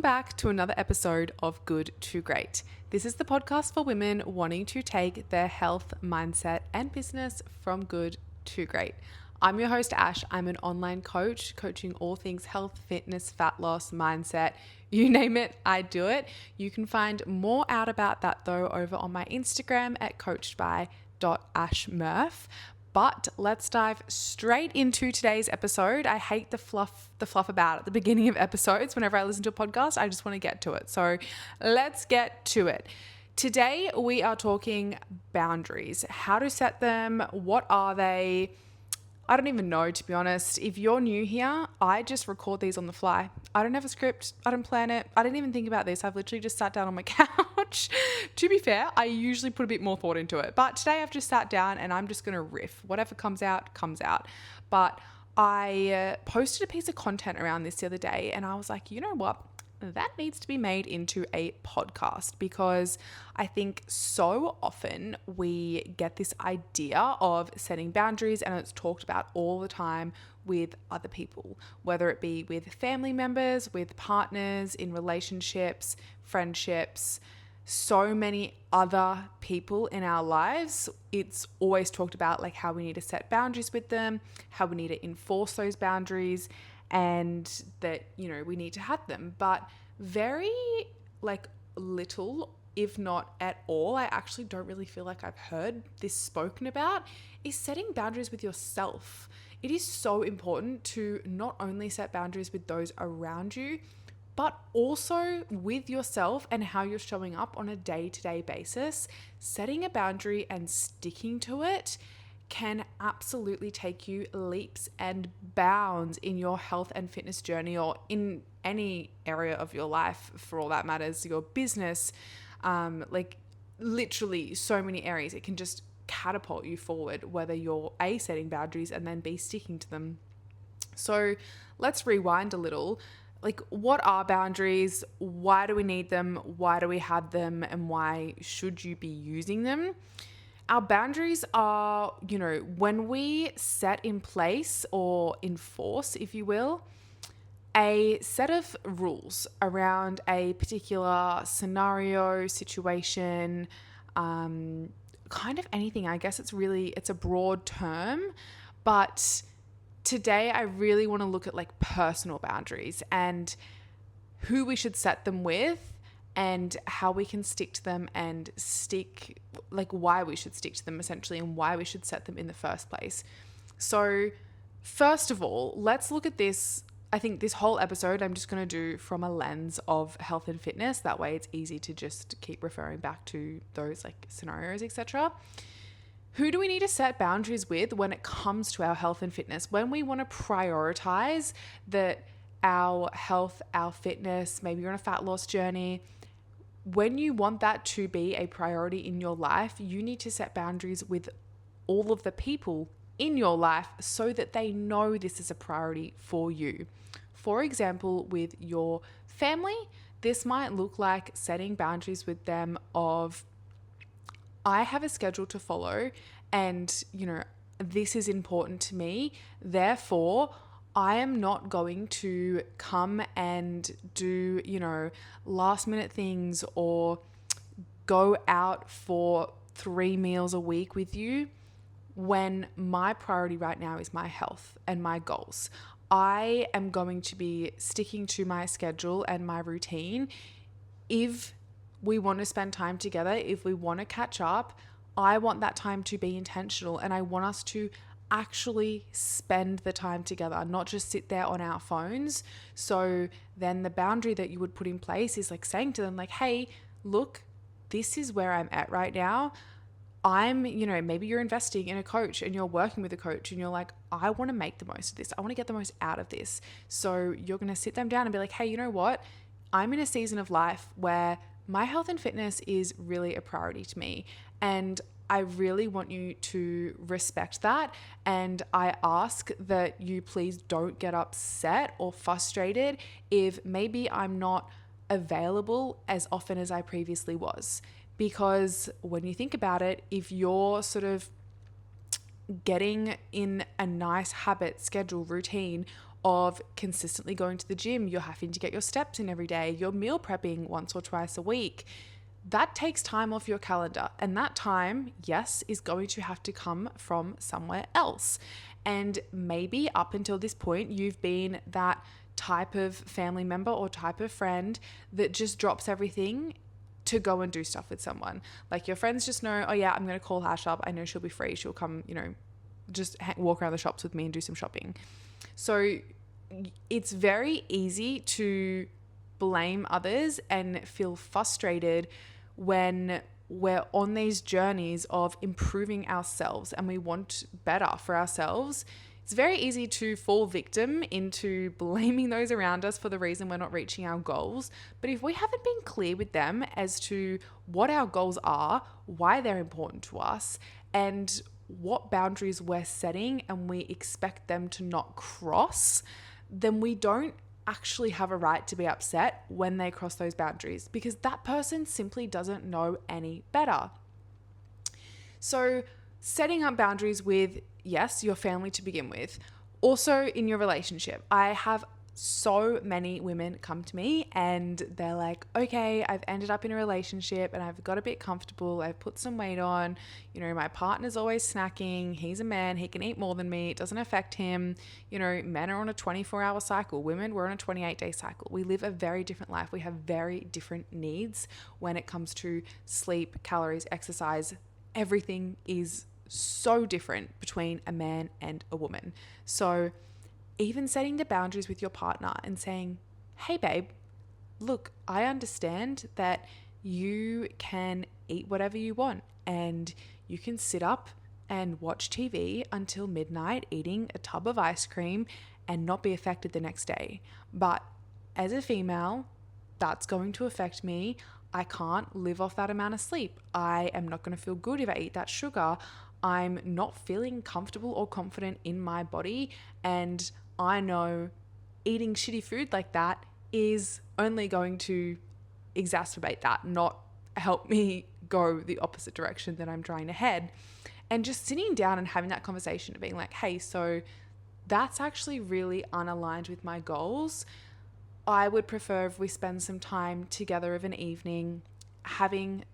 back to another episode of Good to Great. This is the podcast for women wanting to take their health, mindset, and business from good to great. I'm your host, Ash. I'm an online coach, coaching all things health, fitness, fat loss, mindset, you name it, I do it. You can find more out about that though over on my Instagram at coachedby.ashmurph. But let's dive straight into today's episode. I hate the fluff about at the beginning of episodes. Whenever I listen to a podcast, I just want to get to it. So let's get to it. Today we are talking boundaries, how to set them, what are they? I don't even know, to be honest. If you're new here, I just record these on the fly. I don't have a script. I don't plan it. I didn't even think about this. I've literally just sat down on my couch. To be fair, I usually put a bit more thought into it. But today I've just sat down and I'm just going to riff. Whatever comes out, comes out. But I posted a piece of content around this the other day and I was like, you know what? That needs to be made into a podcast, because I think so often we get this idea of setting boundaries and it's talked about all the time with other people, whether it be with family members, with partners, in relationships, friendships, so many other people in our lives. It's always talked about like how we need to set boundaries with them, how we need to enforce those boundaries, and that, you know, we need to have them. But very little, if not at all, I actually don't really feel like I've heard this spoken about, is setting boundaries with yourself. It is so important to not only set boundaries with those around you, but also with yourself and how you're showing up on a day-to-day basis. Setting a boundary and sticking to it can absolutely take you leaps and bounds in your health and fitness journey, or in any area of your life for all that matters, your business, literally so many areas. It can just catapult you forward, whether you're A, setting boundaries, and then B, sticking to them. So let's rewind a little. Like, what are boundaries? Why do we need them? Why do we have them? And why should you be using them? Our boundaries are, when we set in place or enforce, if you will, a set of rules around a particular scenario, situation, kind of anything. I guess it's a broad term, but today I really want to look at like personal boundaries and who we should set them with, and how we can stick to them, and why we should stick to them essentially, and why we should set them in the first place. So first of all, let's look at this. I think this whole episode I'm just going to do from a lens of health and fitness. That way it's easy to just keep referring back to those like scenarios, etc. Who do we need to set boundaries with when it comes to our health and fitness? When we want to prioritize that our health, our fitness, maybe you're on a fat loss journey, when you want that to be a priority in your life, you need to set boundaries with all of the people in your life so that they know this is a priority for you. For example, with your family, this might look like setting boundaries with them of, I have a schedule to follow and, this is important to me. Therefore, I am not going to come and do, last minute things or go out for 3 meals a week with you when my priority right now is my health and my goals. I am going to be sticking to my schedule and my routine. If we want to spend time together, if we want to catch up, I want that time to be intentional, and I want us to actually spend the time together, not just sit there on our phones. So then the boundary that you would put in place is like saying to them like, hey, look, this is where I'm at right now. Maybe you're investing in a coach and you're working with a coach and you're like, I want to make the most of this. I want to get the most out of this. So you're going to sit them down and be like, hey, you know what? I'm in a season of life where my health and fitness is really a priority to me. And I really want you to respect that. And I ask that you please don't get upset or frustrated if maybe I'm not available as often as I previously was. Because when you think about it, if you're sort of getting in a nice habit, schedule, routine of consistently going to the gym. You're having to get your steps in every day. You're meal prepping once or twice a week. That takes time off your calendar. And that time, yes, is going to have to come from somewhere else. And maybe up until this point, you've been that type of family member or type of friend that just drops everything to go and do stuff with someone. Like your friends just know, oh yeah, I'm going to call Hash up. I know she'll be free. She'll come, just walk around the shops with me and do some shopping. So it's very easy to blame others and feel frustrated when we're on these journeys of improving ourselves and we want better for ourselves. It's very easy to fall victim into blaming those around us for the reason we're not reaching our goals. But if we haven't been clear with them as to what our goals are, why they're important to us, and what boundaries we're setting and we expect them to not cross, then we don't actually have a right to be upset when they cross those boundaries, because that person simply doesn't know any better. So setting up boundaries with, yes, your family to begin with, also in your relationship. I have so many women come to me and they're like, okay, I've ended up in a relationship and I've got a bit comfortable. I've put some weight on. My partner's always snacking. He's a man. He can eat more than me. It doesn't affect him. Men are on a 24-hour cycle. Women, we're on a 28-day cycle. We live a very different life. We have very different needs when it comes to sleep, calories, exercise. Everything is so different between a man and a woman. So even setting the boundaries with your partner and saying, hey babe, look, I understand that you can eat whatever you want and you can sit up and watch TV until midnight eating a tub of ice cream and not be affected the next day. But as a female, that's going to affect me. I can't live off that amount of sleep. I am not going to feel good if I eat that sugar. I'm not feeling comfortable or confident in my body, and I know eating shitty food like that is only going to exacerbate that, not help me go the opposite direction that I'm trying to head. And just sitting down and having that conversation of being like, hey, so that's actually really unaligned with my goals. I would prefer if we spend some time together of an evening having,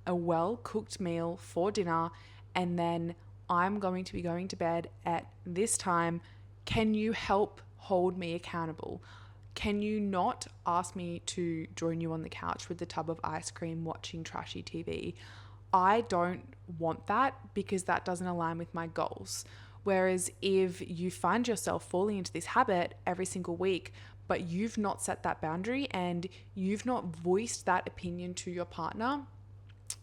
a well-cooked meal for dinner, and then I'm going to be going to bed at this time. Can you help hold me accountable? Can you not ask me to join you on the couch with the tub of ice cream watching trashy TV? I don't want that because that doesn't align with my goals. Whereas if you find yourself falling into this habit every single week, but you've not set that boundary and you've not voiced that opinion to your partner,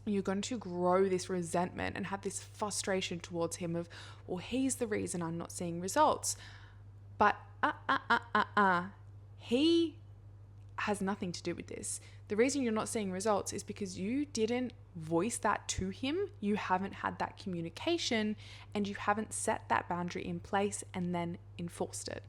you're going to grow this resentment and have this frustration towards him of, well, he's the reason I'm not seeing results. But he has nothing to do with this. The reason you're not seeing results is because you didn't voice that to him. You haven't had that communication and you haven't set that boundary in place and then enforced it.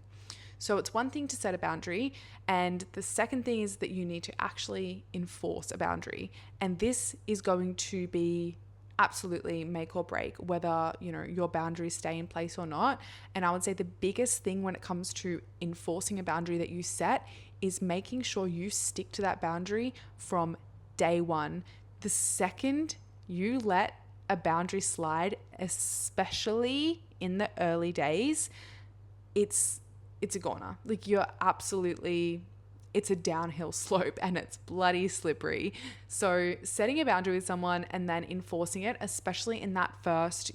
So it's one thing to set a boundary, and the second thing is that you need to actually enforce a boundary. And this is going to be absolutely make or break whether, your boundaries stay in place or not. And I would say the biggest thing when it comes to enforcing a boundary that you set is making sure you stick to that boundary from day one. The second you let a boundary slide, especially in the early days, it's a goner. Like it's a downhill slope and it's bloody slippery. So setting a boundary with someone and then enforcing it, especially in that first,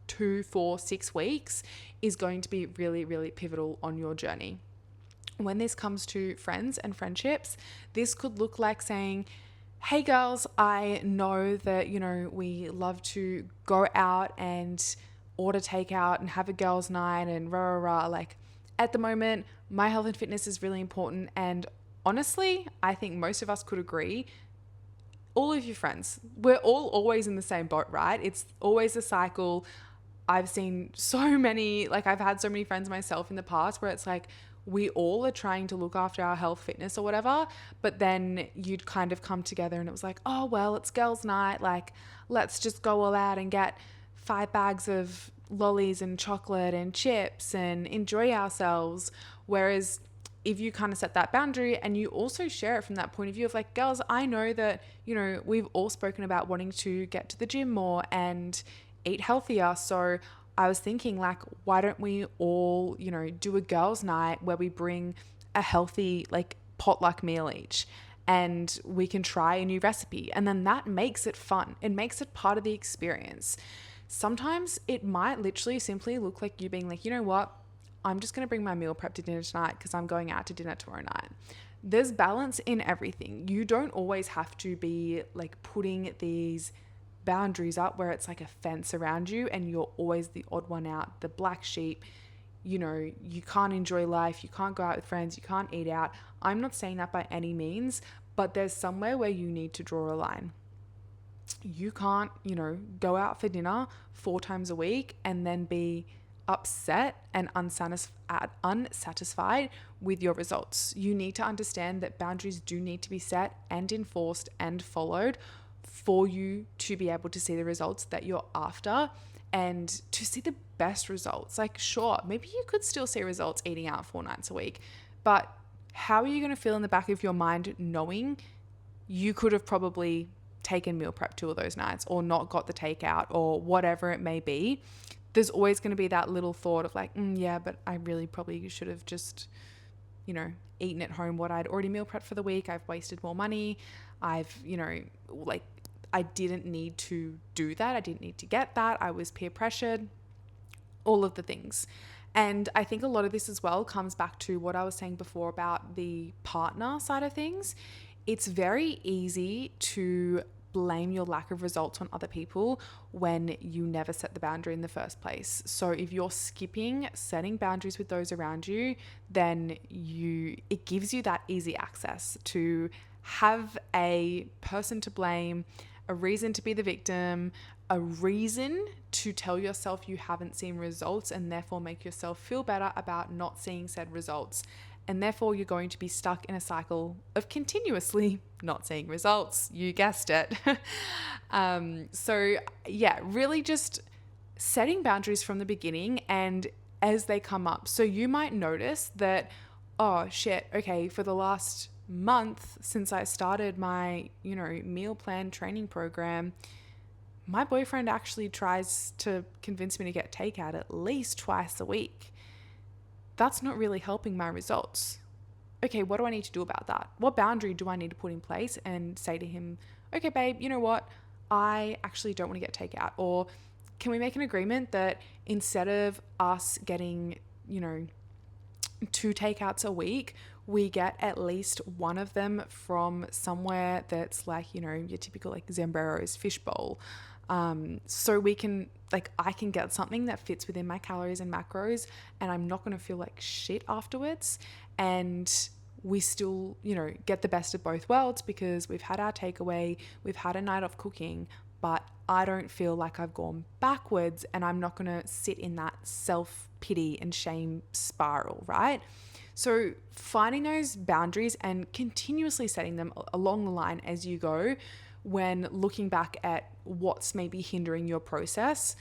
2, 4, 6 weeks, is going to be really, really pivotal on your journey. When this comes to friends and friendships, this could look like saying, hey girls, I know that, we love to go out and order takeout and have a girls' night and rah, rah, rah. Like, at the moment, my health and fitness is really important. And honestly, I think most of us could agree, all of your friends, we're all always in the same boat, right? It's always a cycle. I've seen so many, I've had so many friends myself in the past where it's like, we all are trying to look after our health, fitness or whatever, but then you'd kind of come together and it was like, oh, well, it's girls' night. Let's just go all out and get 5 bags of lollies and chocolate and chips and enjoy ourselves. Whereas if you kind of set that boundary and you also share it from that point of view of like, girls, I know that, we've all spoken about wanting to get to the gym more and eat healthier. So I was thinking, like, why don't we all, do a girls' night where we bring a healthy, like, potluck meal each, and we can try a new recipe. And then that makes it fun. It makes it part of the experience. Sometimes it might literally simply look like you being like, you know what? I'm just going to bring my meal prep to dinner tonight because I'm going out to dinner tomorrow night. There's balance in everything. You don't always have to be like putting these boundaries up where it's like a fence around you and you're always the odd one out, the black sheep. You can't enjoy life, you can't go out with friends, you can't eat out. I'm not saying that by any means, but there's somewhere where you need to draw a line. You can't, go out for dinner 4 times a week and then be upset and unsatisfied with your results. You need to understand that boundaries do need to be set and enforced and followed for you to be able to see the results that you're after and to see the best results. Like, sure, maybe you could still see results eating out 4 nights a week, but how are you going to feel in the back of your mind knowing you could have probably taken meal prep 2 of those nights or not got the takeout or whatever it may be? There's always going to be that little thought of like, yeah, but I really probably should have just, eaten at home what I'd already meal prepped for the week. I've wasted more money. I didn't need to do that. I didn't need to get that. I was peer pressured, all of the things. And I think a lot of this as well comes back to what I was saying before about the partner side of things. It's very easy to blame your lack of results on other people when you never set the boundary in the first place. So if you're skipping setting boundaries with those around you, then it gives you that easy access to have a person to blame, a reason to be the victim, a reason to tell yourself you haven't seen results and therefore make yourself feel better about not seeing said results. And therefore you're going to be stuck in a cycle of continuously not seeing results. You guessed it. So yeah, really just setting boundaries from the beginning and as they come up. So you might notice that, oh shit, okay, for the last month since I started my, meal plan training program, my boyfriend actually tries to convince me to get takeout at least twice a week. That's not really helping my results. Okay, what do I need to do about that? What boundary do I need to put in place and say to him, okay, babe, you know what? I actually don't want to get takeout. Or can we make an agreement that instead of us getting, 2 takeouts a week, we get at least one of them from somewhere that's like, your typical like Zambrero's fishbowl. So we can, I can get something that fits within my calories and macros and I'm not going to feel like shit afterwards. And we still, get the best of both worlds because we've had our takeaway, we've had a night off cooking, but I don't feel like I've gone backwards and I'm not going to sit in that self-pity and shame spiral, right? So finding those boundaries and continuously setting them along the line as you go when looking back at what's maybe hindering your progress,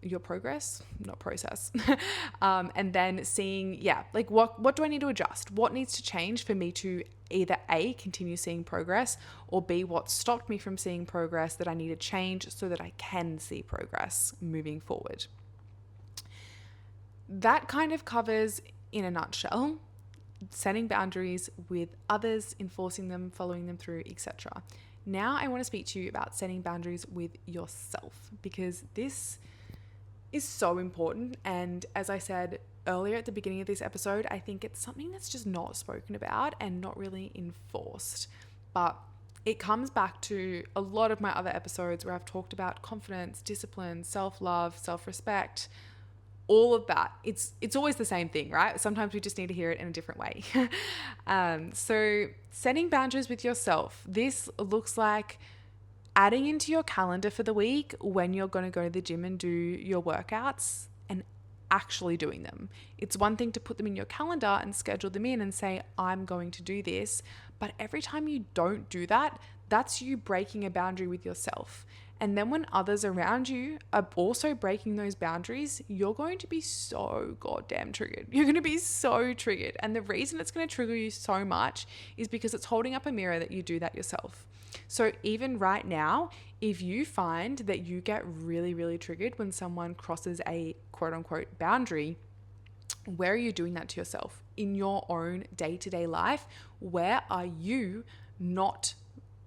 not process. And then seeing, what do I need to adjust? What needs to change for me to either A, continue seeing progress, or B, what stopped me from seeing progress that I need to change so that I can see progress moving forward. That kind of covers, in a nutshell, setting boundaries with others, enforcing them, following them through, etc. Now I want to speak to you about setting boundaries with yourself because this is so important. And as I said earlier at the beginning of this episode, I think it's something that's just not spoken about and not really enforced. But it comes back to a lot of my other episodes where I've talked about confidence, discipline, self-love, self-respect, all of that. It's always the same thing, right? Sometimes we just need to hear it in a different way. So setting boundaries with yourself. This looks like adding into your calendar for the week when you're going to go to the gym and do your workouts and actually doing them. It's one thing to put them in your calendar and schedule them in and say, I'm going to do this. But every time you don't do that, that's you breaking a boundary with yourself. And then when others around you are also breaking those boundaries, you're going to be so goddamn triggered. You're going to be so triggered. And the reason it's going to trigger you so much is because it's holding up a mirror that you do that yourself. So even right now, if you find that you get really, really triggered when someone crosses a quote unquote boundary, where are you doing that to yourself in your own day-to-day life? Where are you not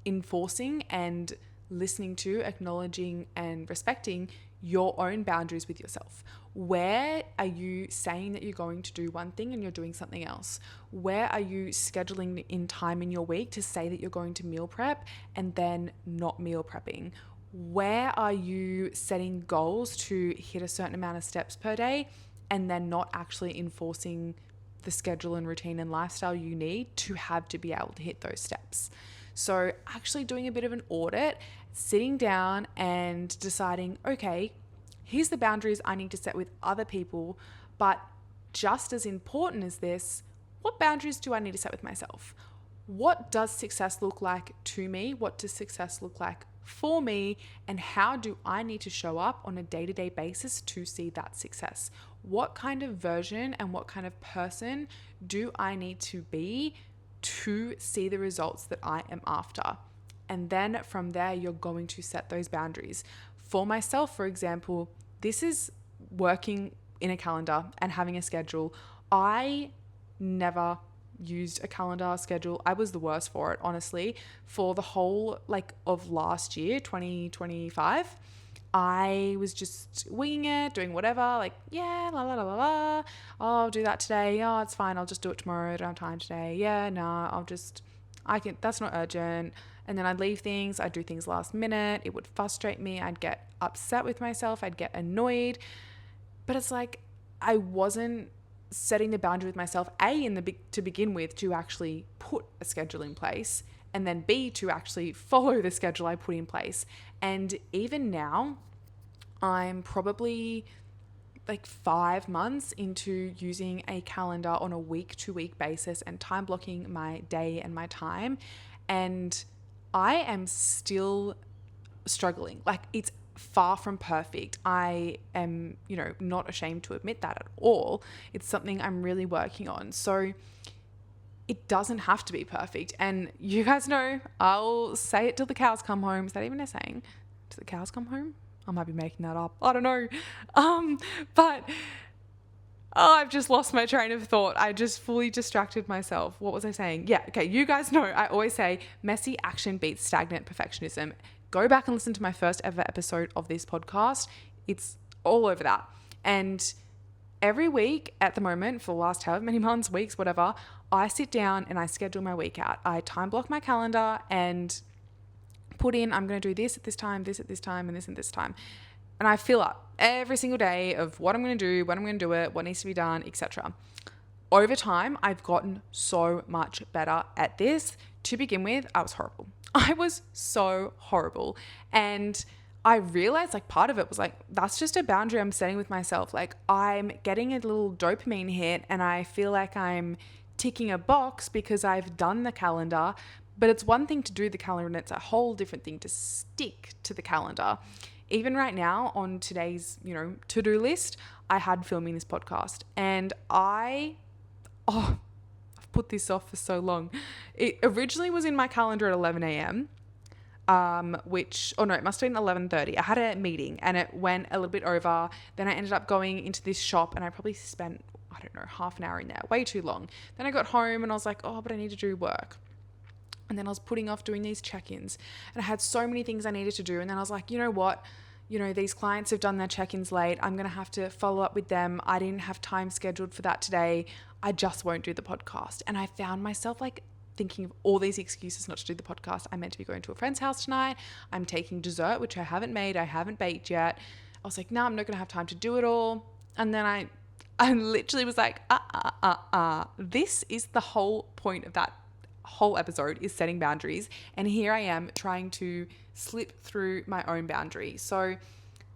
enforcing and listening to, acknowledging and respecting your own boundaries with yourself? Where are you saying that you're going to do one thing and you're doing something else? Where are you scheduling in time in your week to say that you're going to meal prep and then not meal prepping? Where are you setting goals to hit a certain amount of steps per day and then not actually enforcing the schedule and routine and lifestyle you need to have to be able to hit those steps? So actually doing a bit of an audit, sitting down and deciding, okay, here's the boundaries I need to set with other people, but just as important as this, what boundaries do I need to set with myself? What does success look like to me? What does success look like for me? And how do I need to show up on a day-to-day basis to see that success? What kind of version and what kind of person do I need to be to see the results that I am after? And then from there, you're going to set those boundaries. For myself, for example, this is working in a calendar and having a schedule. I never used a calendar schedule. I was the worst for it, honestly. For the whole of last year, 2025, I was just winging it, doing whatever, yeah, la la la la la. Oh, I'll do that today. Oh, it's fine. I'll just do it tomorrow. I don't have time today. Yeah, no, that's not urgent. And then I'd leave things. I'd do things last minute. It would frustrate me. I'd get upset with myself. I'd get annoyed. But it's I wasn't setting the boundary with myself, to begin with, to actually put a schedule in place, and then B, to actually follow the schedule I put in place. And even now, I'm probably 5 months into using a calendar on a week-to-week basis and time blocking my day and my time. And I am still struggling. It's far from perfect. I am, not ashamed to admit that at all. It's something I'm really working on. So it doesn't have to be perfect. And you guys know, I'll say it till the cows come home. Is that even a saying? Do the cows come home? I might be making that up. I don't know. But I've just lost my train of thought. I just fully distracted myself. What was I saying? Yeah, okay. You guys know, I always say messy action beats stagnant perfectionism. Go back and listen to my first ever episode of this podcast. It's all over that. And every week at the moment, for the last however many months, weeks, whatever, I sit down and I schedule my week out. I time block my calendar and put in, I'm going to do this at this time, this at this time, and this at this time. And I fill up every single day of what I'm going to do, when I'm going to do it, what needs to be done, etc. Over time, I've gotten so much better at this. To begin with, I was horrible. I was so horrible. And I realized part of it was that's just a boundary I'm setting with myself. I'm getting a little dopamine hit and I feel like I'm ticking a box because I've done the calendar. But it's one thing to do the calendar and it's a whole different thing to stick to the calendar. Even right now on today's, to-do list, I had filming this podcast and I've put this off for so long. It originally was in my calendar at 11 a.m. It must have been 11:30. I had a meeting and it went a little bit over. Then I ended up going into this shop and I probably spent, half an hour in there, way too long. Then I got home and I was like, but I need to do work. And then I was putting off doing these check-ins and I had so many things I needed to do. And then I was like, you know what? These clients have done their check-ins late. I'm going to have to follow up with them. I didn't have time scheduled for that today. I just won't do the podcast. And I found myself thinking of all these excuses not to do the podcast. I'm meant to be going to a friend's house tonight. I'm taking dessert, which I haven't made. I haven't baked yet. I was like, no, I'm not going to have time to do it all. And then I literally was like, this is the whole point of that whole episode, is setting boundaries. And here I am trying to slip through my own boundary. So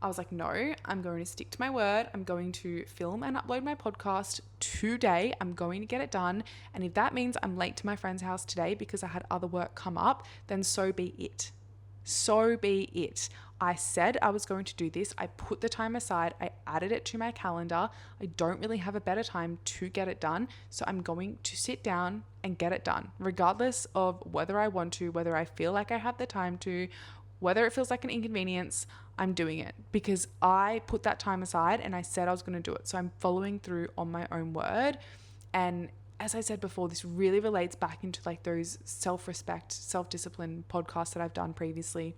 I was like, no, I'm going to stick to my word. I'm going to film and upload my podcast today. I'm going to get it done. And if that means I'm late to my friend's house today because I had other work come up, then so be it. So be it. I said I was going to do this. I put the time aside. I added it to my calendar. I don't really have a better time to get it done. So I'm going to sit down and get it done, regardless of whether I want to, whether I feel like I have the time to, whether it feels like an inconvenience. I'm doing it because I put that time aside and I said I was going to do it. So I'm following through on my own word. And as I said before, this really relates back into like those self-respect, self-discipline podcasts that I've done previously.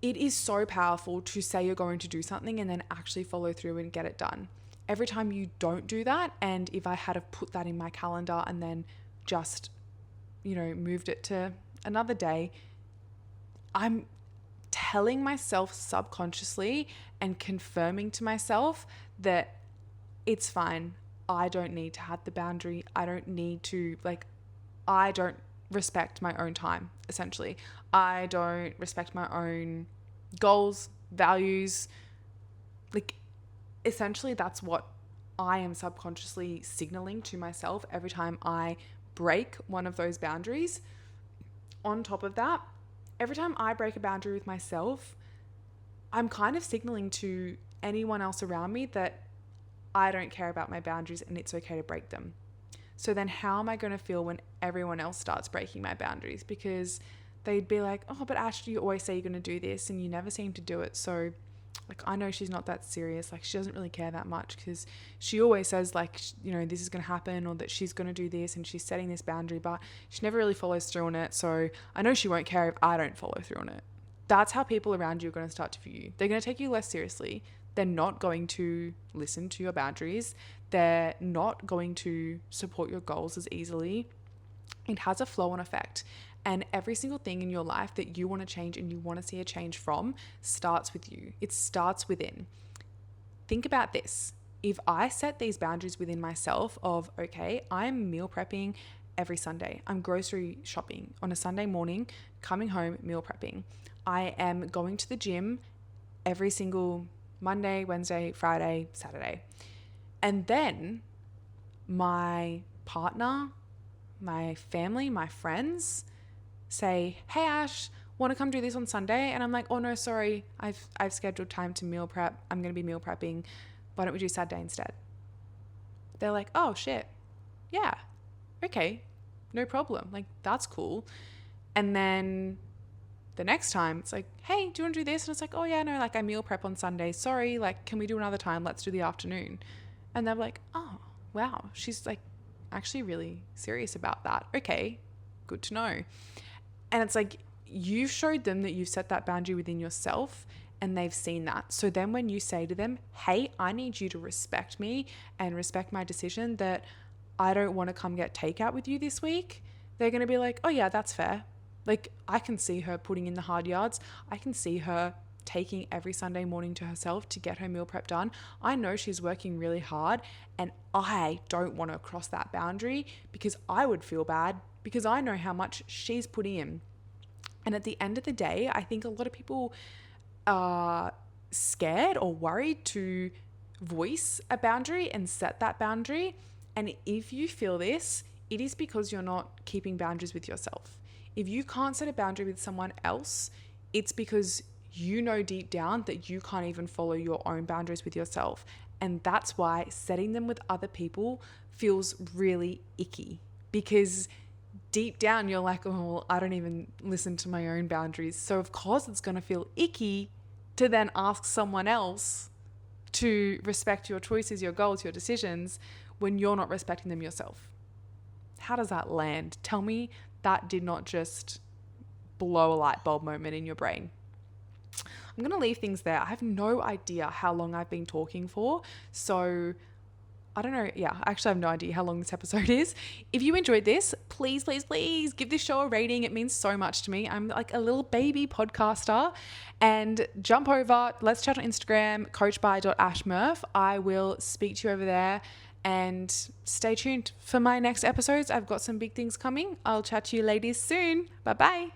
It is so powerful to say you're going to do something and then actually follow through and get it done. Every time you don't do that, and if I had have put that in my calendar and then just, moved it to another day, I'm telling myself subconsciously and confirming to myself that it's fine. I don't need to have the boundary. I don't need to, I don't respect my own time, essentially. I don't respect my own goals, values. Essentially, that's what I am subconsciously signaling to myself every time I break one of those boundaries. On top of that, every time I break a boundary with myself, I'm kind of signaling to anyone else around me that I don't care about my boundaries and it's okay to break them. So then how am I going to feel when everyone else starts breaking my boundaries? Because they'd be like, oh, but Ash, you always say you're going to do this and you never seem to do it. So I know she's not that serious. She doesn't really care that much because she always says this is going to happen or that she's going to do this and she's setting this boundary, but she never really follows through on it. So I know she won't care if I don't follow through on it. That's how people around you are going to start to view you. They're going to take you less seriously. They're not going to listen to your boundaries. They're not going to support your goals as easily. It has a flow-on effect. And every single thing in your life that you want to change and you want to see a change from starts with you. It starts within. Think about this. If I set these boundaries within myself of, okay, I'm meal prepping every Sunday. I'm grocery shopping on a Sunday morning, coming home, meal prepping. I am going to the gym every single Monday, Wednesday, Friday, Saturday. And then my partner, my family, my friends say, hey Ash, want to come do this on Sunday? And I'm like, oh no, sorry, I've scheduled time to meal prep. I'm going to be meal prepping. Why don't we do Saturday instead? They're like, oh shit. Yeah. Okay. No problem. That's cool. And then the next time it's like, hey, do you want to do this? And it's like, oh yeah, no, I meal prep on Sunday. Sorry, can we do another time? Let's do the afternoon. And they're like, oh, wow, she's actually really serious about that. Okay, good to know. And it's you've showed them that you've set that boundary within yourself and they've seen that. So then when you say to them, hey, I need you to respect me and respect my decision that I don't want to come get takeout with you this week, they're going to be like, oh yeah, that's fair. I can see her putting in the hard yards. I can see her taking every Sunday morning to herself to get her meal prep done. I know she's working really hard and I don't want to cross that boundary because I would feel bad because I know how much she's putting in. And at the end of the day, I think a lot of people are scared or worried to voice a boundary and set that boundary. And if you feel this, it is because you're not keeping boundaries with yourself. If you can't set a boundary with someone else, it's because you know deep down that you can't even follow your own boundaries with yourself. And that's why setting them with other people feels really icky, because deep down you're like, oh, well, I don't even listen to my own boundaries. So of course it's going to feel icky to then ask someone else to respect your choices, your goals, your decisions when you're not respecting them yourself. How does that land? Tell me that did not just blow a light bulb moment in your brain. I'm going to leave things there. I have no idea how long I've been talking for. So I don't know. Yeah, I actually have no idea how long this episode is. If you enjoyed this, please, please, please give this show a rating. It means so much to me. I'm like a little baby podcaster. And jump over, let's chat on Instagram, coachby.ashmurph. I will speak to you over there. And stay tuned for my next episodes. I've got some big things coming. I'll chat to you ladies soon. Bye-bye.